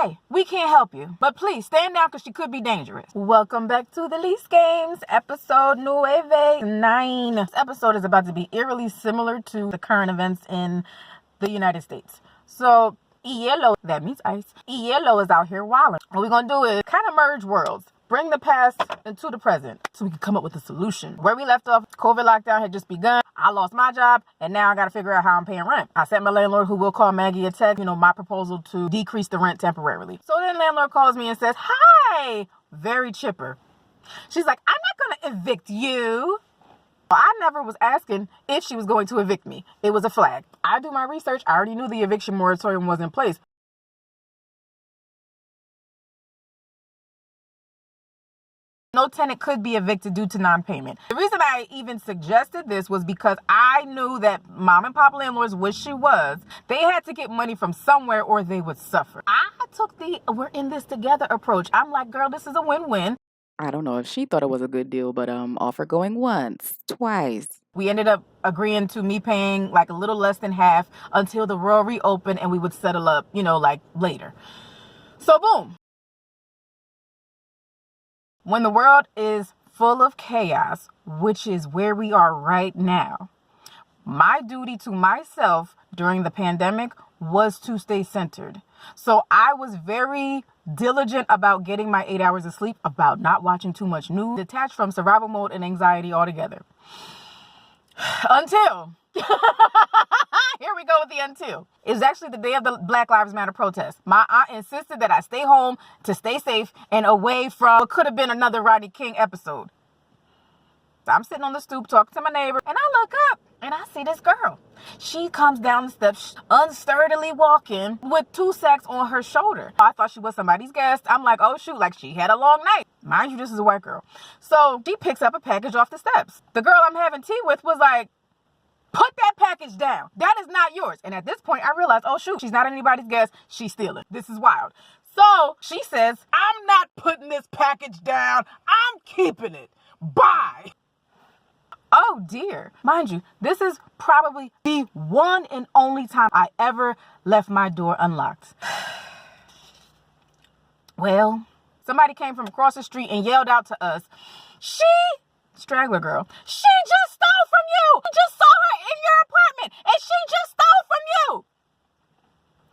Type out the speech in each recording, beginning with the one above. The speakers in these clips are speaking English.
Hey, we can't help you, but please stand down because she could be dangerous. Welcome back to the Lease Games, episode 9. This episode is about to be eerily similar to the current events in the United States. So, Yellow, that means ice, Yellow is out here wilding. What we're going to do is kind of merge worlds. Bring the past into the present so we can come up with a solution. Where we left off, COVID lockdown had just begun. I lost my job, and now I got to figure out how I'm paying rent. I sent my landlord, who will call Maggie, a text, my proposal to decrease the rent temporarily. So then landlord calls me and says, hi, very chipper. She's like, I'm not going to evict you. I never was asking if she was going to evict me. It was a flag. I do my research. I already knew the eviction moratorium was in place. No tenant could be evicted due to non-payment. The reason I even suggested this was because I knew that mom and pop landlords, which she was, they had to get money from somewhere or they would suffer. I took the we're in this together approach. I'm like, girl, this is a win-win. I don't know if she thought it was a good deal, but offer going once, twice. We ended up agreeing to me paying like a little less than half until the world reopened and we would settle up, like later. So boom. When the world is full of chaos, which is where we are right now, my duty to myself during the pandemic was to stay centered. So I was very diligent about getting my 8 hours of sleep, about not watching too much news, detached from survival mode and anxiety altogether. Until, here we go with the until. It was actually the day of the Black Lives Matter protest. My aunt insisted that I stay home to stay safe and away from what could have been another Rodney King episode. I'm sitting on the stoop talking to my neighbor, and I look up and I see this girl. She comes down the steps, unsturdily walking with 2 sacks on her shoulder. I thought she was somebody's guest. I'm like, oh shoot, like she had a long night. Mind you, this is a white girl. So she picks up a package off the steps. The girl I'm having tea with was like, put that package down. That is not yours. And at this point, I realized, oh shoot, she's not anybody's guest. She's stealing. This is wild. So she says, I'm not putting this package down. I'm keeping it. Bye. Oh dear. Mind you, this is probably the one and only time I ever left my door unlocked. Well, somebody came from across the street and yelled out to us, straggler girl, she just stole from you. You just saw her in your apartment and she just stole from you.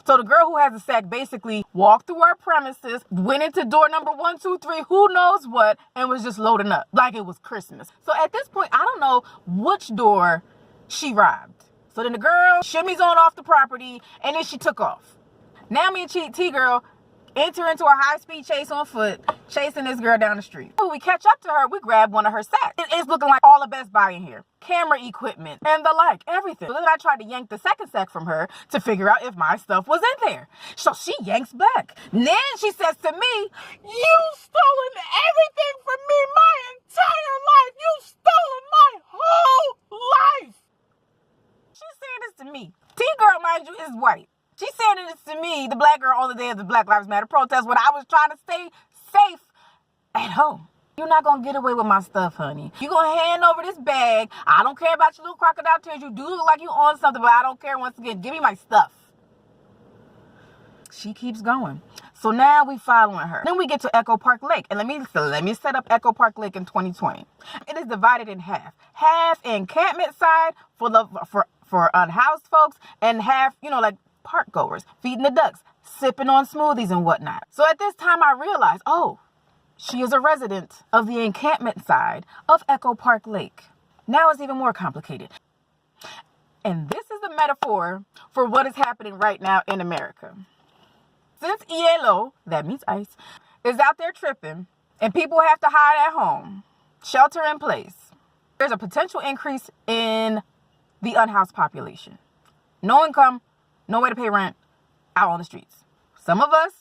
So the girl who has a sack basically walked through our premises, went into door number 1, 2, 3, who knows what, and was just loading up like it was Christmas. So at this point, I don't know which door she robbed. So then the girl shimmies on off the property, and then she took off. Now me and T-Girl enter into a high-speed chase on foot, chasing this girl down the street. When we catch up to her, we grab one of her sacks. It's looking like all the Best Buy in here. Camera equipment and the like, everything. So then I tried to yank the second sack from her to figure out if my stuff was in there. So she yanks back. Then she says to me, you've stolen everything from me my entire life. You've stolen my whole life. She's saying this to me. T-Girl, mind you, is white. She's saying this to me, the black girl, on the day of the Black Lives Matter protest when I was trying to stay safe at home. You're not going to get away with my stuff, honey. You're going to hand over this bag. I don't care about your little crocodile tears. You do look like you on something, but I don't care. Once again, give me my stuff. She keeps going. So now we following her. Then we get to Echo Park Lake. And let me set up Echo Park Lake in 2020. It is divided in half. Half encampment side for unhoused folks, and half, like park goers, feeding the ducks, sipping on smoothies and whatnot. So at this time I realized, she is a resident of the encampment side of Echo Park Lake. Now it's even more complicated. And this is the metaphor for what is happening right now in America. Since Yellow, that means ice, is out there tripping and people have to hide at home, shelter in place, there's a potential increase in the unhoused population. No income, no way to pay rent, out on the streets. Some of us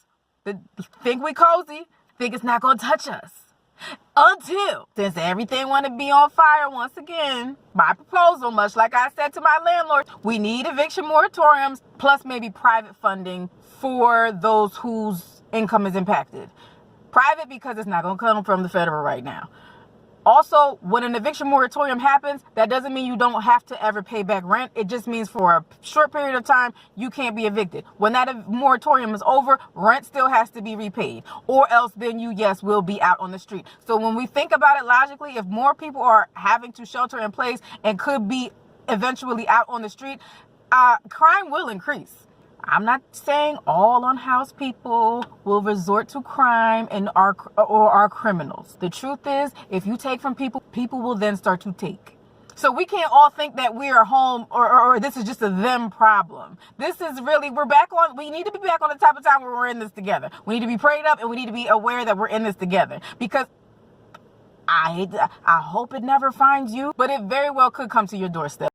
that think we cozy, think it's not going to touch us. Until, since everything want to be on fire once again, my proposal, much like I said to my landlord, we need eviction moratoriums plus maybe private funding for those whose income is impacted. Private because it's not going to come from the federal right now. Also, when an eviction moratorium happens, that doesn't mean you don't have to ever pay back rent. It just means for a short period of time, you can't be evicted. When that moratorium is over, rent still has to be repaid, or else then you, yes, will be out on the street. So when we think about it logically, if more people are having to shelter in place and could be eventually out on the street, crime will increase. I'm not saying all unhoused people will resort to crime and are criminals. The truth is, if you take from people, people will then start to take. So we can't all think that we are home or this is just a them problem. This is really, we need to be back on the type of time where we're in this together. We need to be prayed up and we need to be aware that we're in this together, because I hope it never finds you, but it very well could come to your doorstep.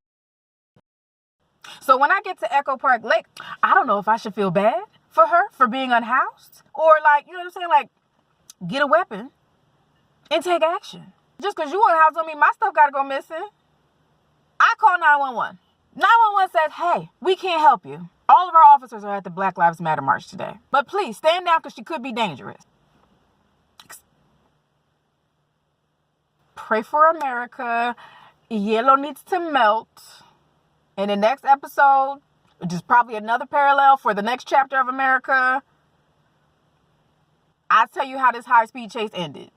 So when I get to Echo Park Lake, I don't know if I should feel bad for her for being unhoused, or like, you know what I'm saying? Like, get a weapon and take action. Just because you unhoused don't mean my stuff got to go missing. I call 911. 911 says, hey, we can't help you. All of our officers are at the Black Lives Matter march today, but please stand down because she could be dangerous. Pray for America. Yellow needs to melt. In the next episode, which is probably another parallel for the next chapter of America, I'll tell you how this high-speed chase ended.